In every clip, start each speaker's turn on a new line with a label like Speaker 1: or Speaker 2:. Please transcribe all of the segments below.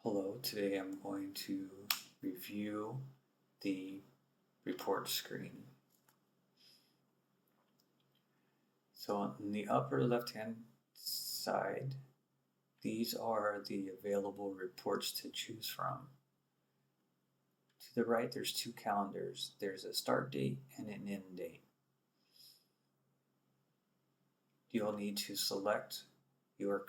Speaker 1: Hello, today I'm going to review the report screen. So on the upper left-hand side, these are the available reports to choose from. To the right, there's two calendars. There's a start date and an end date. You'll need to select your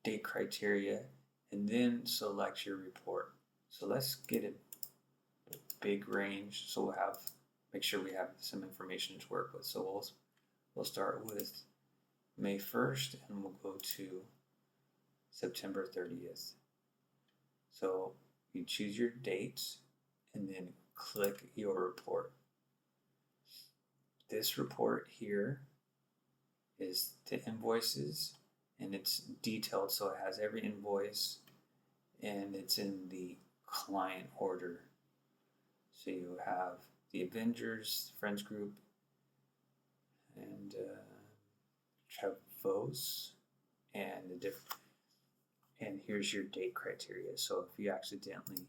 Speaker 1: date criteria and then select your report. So let's get a big range, so we'll make sure we have some information to work with. So we'll start with May 1st and we'll go to September 30th. So you choose your dates and then click your report. This report here is the invoices, and it's detailed, so it has every invoice and it's in the client order. So you have the Avengers, Friends Group, and Travos, and here's your date criteria. So if you accidentally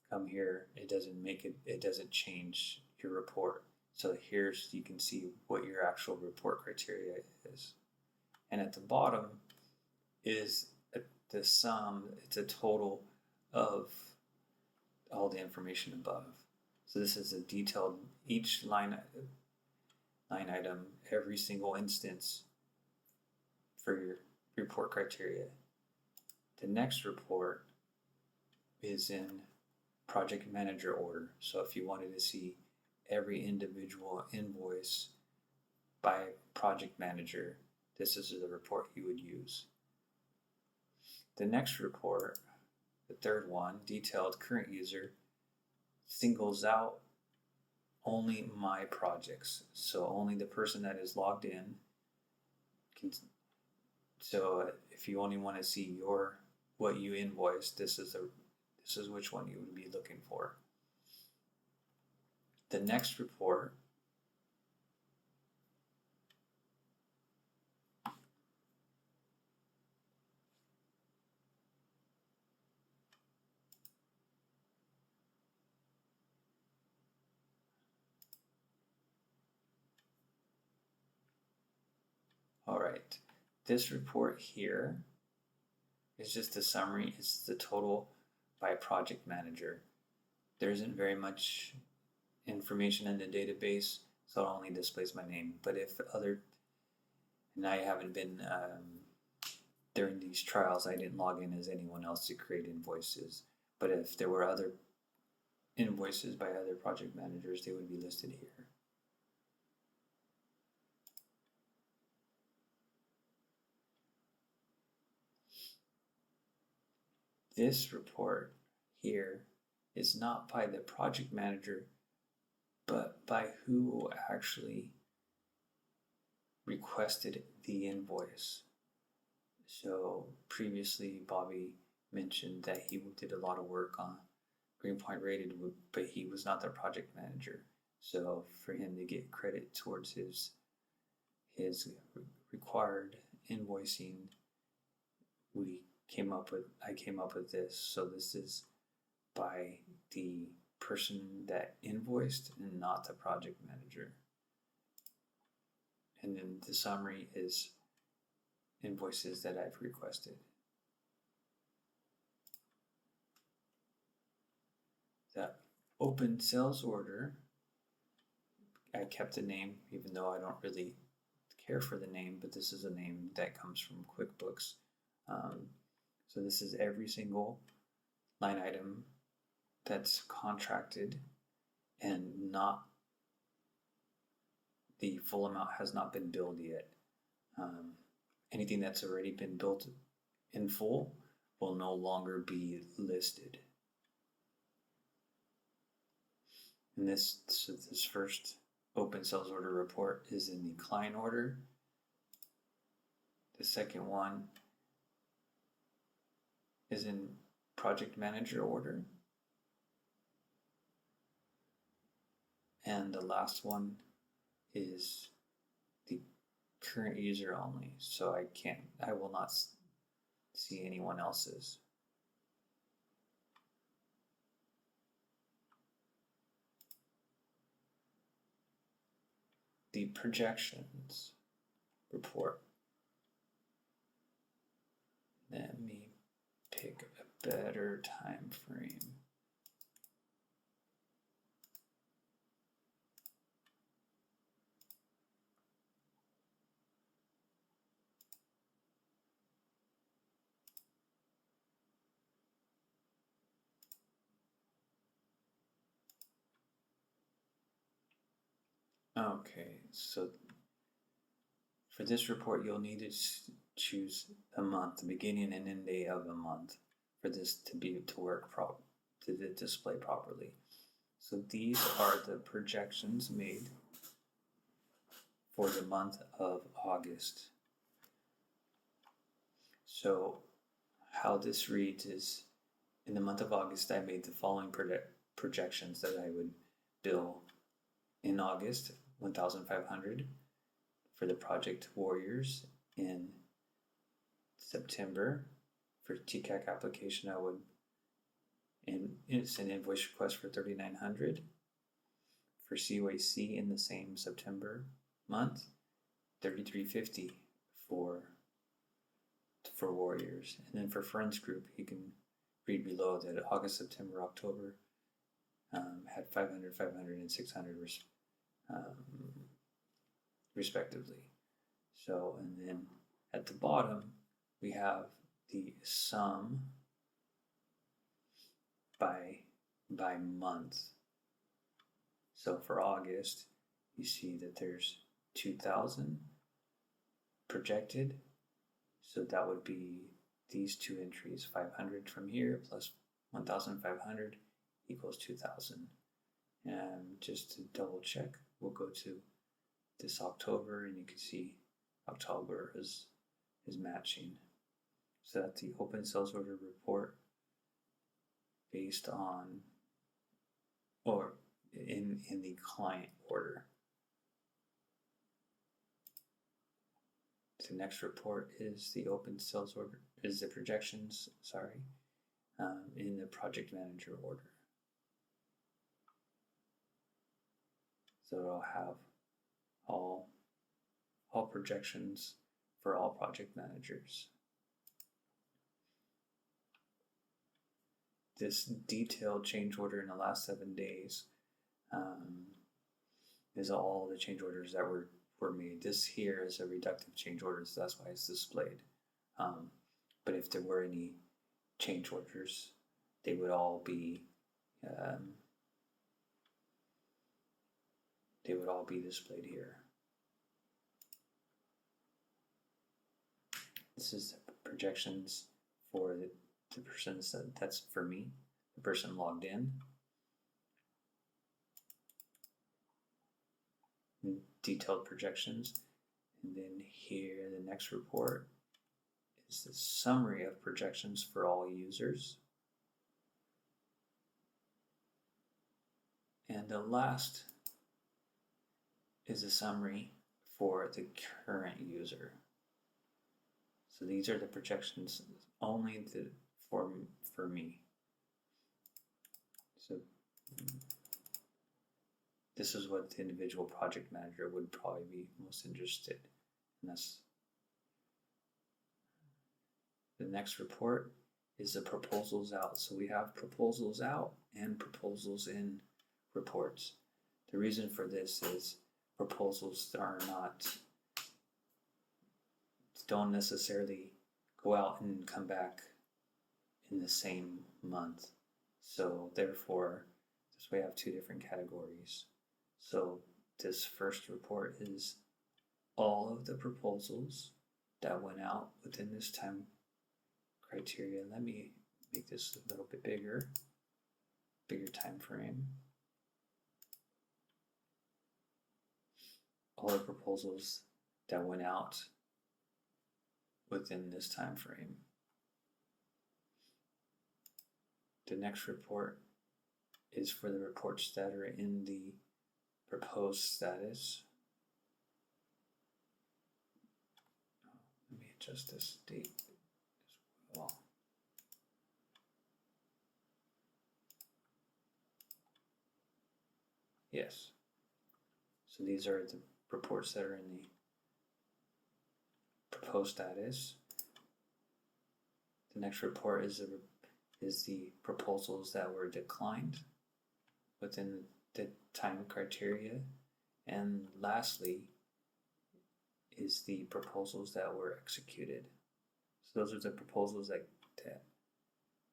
Speaker 1: come here, it doesn't change your report. So here's, you can see what your actual report criteria is. And at the bottom is the sum, it's a total of all the information above. So this is a detailed, each line item, every single instance for your report criteria. The next report is in project manager order. So if you wanted to see every individual invoice by project manager, this is the report you would use. The next report, the third one, detailed current user, singles out only my projects. So only the person that is logged in can. So if you only want to see what you invoiced, this is which one you would be looking for. The next report Alright, this report here is just a summary. It's the total by project manager. There isn't very much information in the database, so it only displays my name. But and I haven't been, during these trials, I didn't log in as anyone else to create invoices. But if there were other invoices by other project managers, they would be listed here. This report here is not by the project manager, but by who actually requested the invoice. So previously, Bobby mentioned that he did a lot of work on Greenpoint Rated, but he was not the project manager. So for him to get credit towards his required invoicing, I came up with this. So this is by the person that invoiced and not the project manager. And then the summary is invoices that I've requested. The open sales order, I kept the name, even though I don't really care for the name, but this is a name that comes from QuickBooks. So this is every single line item that's contracted and not the full amount has not been billed yet. Anything that's already been billed in full will no longer be listed. And this first open sales order report is in the client order. The second one is in project manager order. And the last one is the current user only. So I will not see anyone else's. the projections report. Let me pick a better time frame. Okay, so for this report, you'll need to choose a month, the beginning and end date of the month, for this to work to display properly. So these are the projections made for the month of August. So how this reads is, in the month of August, I made the following projections that I would bill in August, 1,500 for the project Warriors. In September, for TCAC application, I would, and it's an invoice request for 3,900. For COAC in the same September month, 3,350 for Warriors. And then for Friends Group, you can read below that August, September, October had 500, 500, and 600 respectively. So, and then at the bottom, we have the sum by month. So for August, you see that there's 2,000 projected. So that would be these two entries, 500 from here plus 1,500 equals 2,000. And just to double check, we'll go to this October, and you can see October is matching. So that's the open sales order report based on, or in the client order. The next report is the open sales order, is the projections, in the project manager order. So it'll have all projections for all project managers. This detailed change order in the last 7 days is all the change orders that were made. This here is a reductive change order, so that's why it's displayed. But if there were any change orders, they would all be displayed here. This is projections for the persons that's for me, the person logged in. Detailed projections, and then here the next report is the summary of projections for all users, and the last is a summary for the current user. So these are the projections only for me. So this is what the individual project manager would probably be most interested in. That's the next report is the proposals out. So we have proposals out and proposals in reports. The reason for this is proposals don't necessarily go out and come back in the same month. So therefore, we have two different categories. So this first report is all of the proposals that went out within this time criteria. Let me make this a little bit bigger time frame. All the proposals that went out within this time frame. The next report is for the reports that are in the proposed status. Let me adjust this date as well. Yes. So these are the reports that are in the proposed status. The next report is the proposals that were declined within the time criteria. And lastly is the proposals that were executed. So those are the proposals that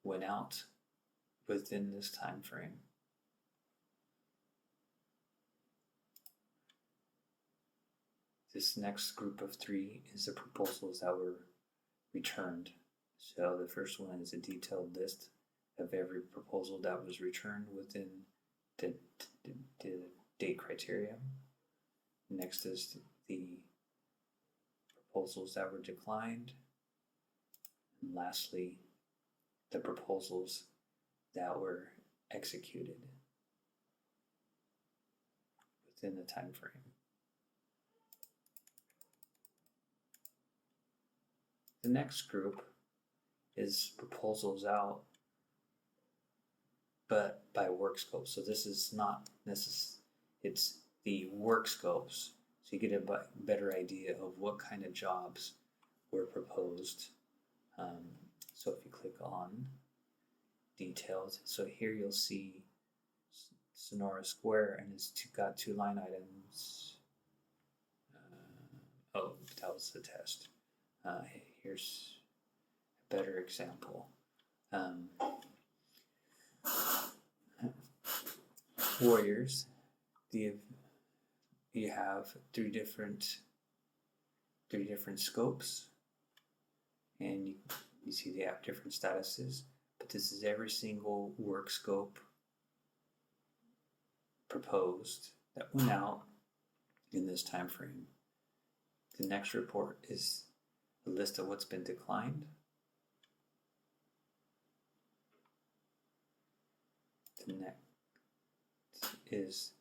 Speaker 1: went out within this time frame. This next group of 3 is the proposals that were returned. So the first one is a detailed list of every proposal that was returned within the date criteria. Next is the proposals that were declined. And lastly, the proposals that were executed within the time frame. The next group is proposals out, but by work scope. So this is not it's the work scopes. So you get a better idea of what kind of jobs were proposed. So if you click on details, so here you'll see Sonora Square, and it's got 2 line items. Oh, that was the test. Here's a better example. Warriors, you have three different scopes, and you see they have different statuses, but this is every single work scope proposed that went out in this time frame. The next report is a list of what's been declined. The next is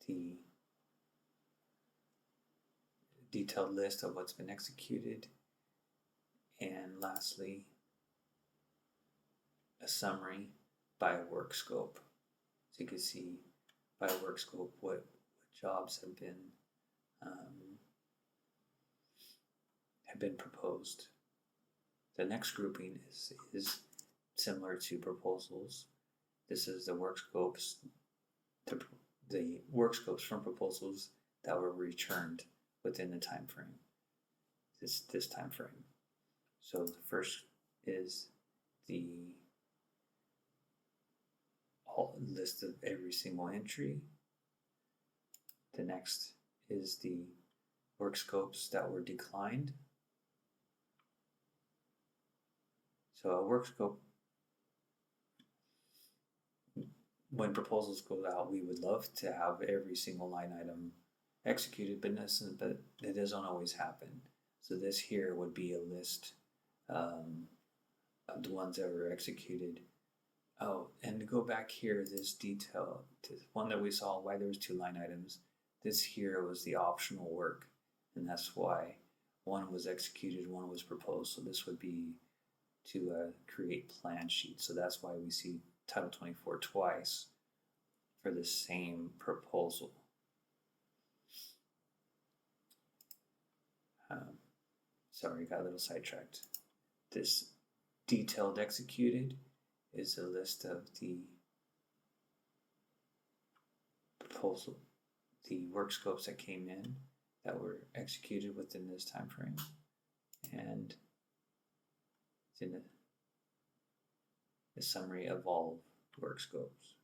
Speaker 1: the detailed list of what's been executed. And lastly, a summary by work scope. So you can see by work scope what jobs have been proposed. The next grouping is similar to proposals. This is the work scopes, the work scopes from proposals that were returned within the time frame. This time frame. So the first is the list of every single entry. The next is the work scopes that were declined. So a work scope, when proposals go out, we would love to have every single line item executed, but it doesn't always happen. So this here would be a list of the ones that were executed. Oh, and to go back here, this detail, one that we saw, why there was 2 line items, this here was the optional work, and that's why one was executed, one was proposed. So this would be to create plan sheets. So that's why we see Title 24 twice for the same proposal. Sorry, got a little sidetracked. This detailed executed is a list of the proposal, the work scopes that came in that were executed within this time frame, and it's in a summary of all work scopes.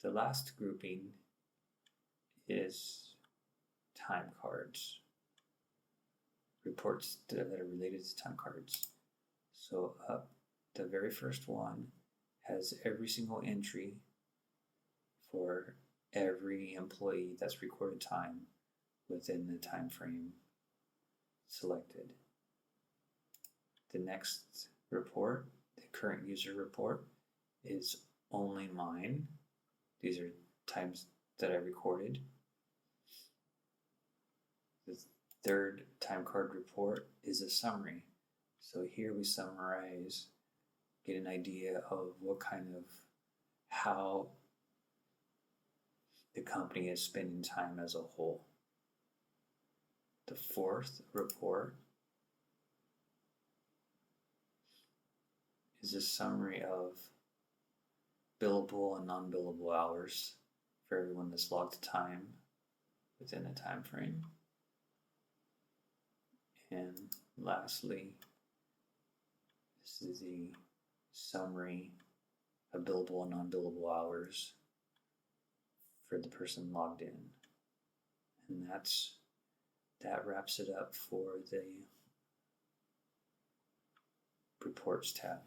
Speaker 1: The last grouping is time cards, reports that are related to time cards. So the very first one has every single entry for every employee that's recorded time within the time frame selected. The next report, the current user report, is only mine. These are times that I recorded. The third time card report is a summary. So here we summarize, get an idea of what kind of, how the company is spending time as a whole. The fourth report is a summary of billable and non-billable hours for everyone that's logged time within a time frame. And lastly, this is the summary of billable and non-billable hours for the person logged in. And that wraps it up for the reports tab.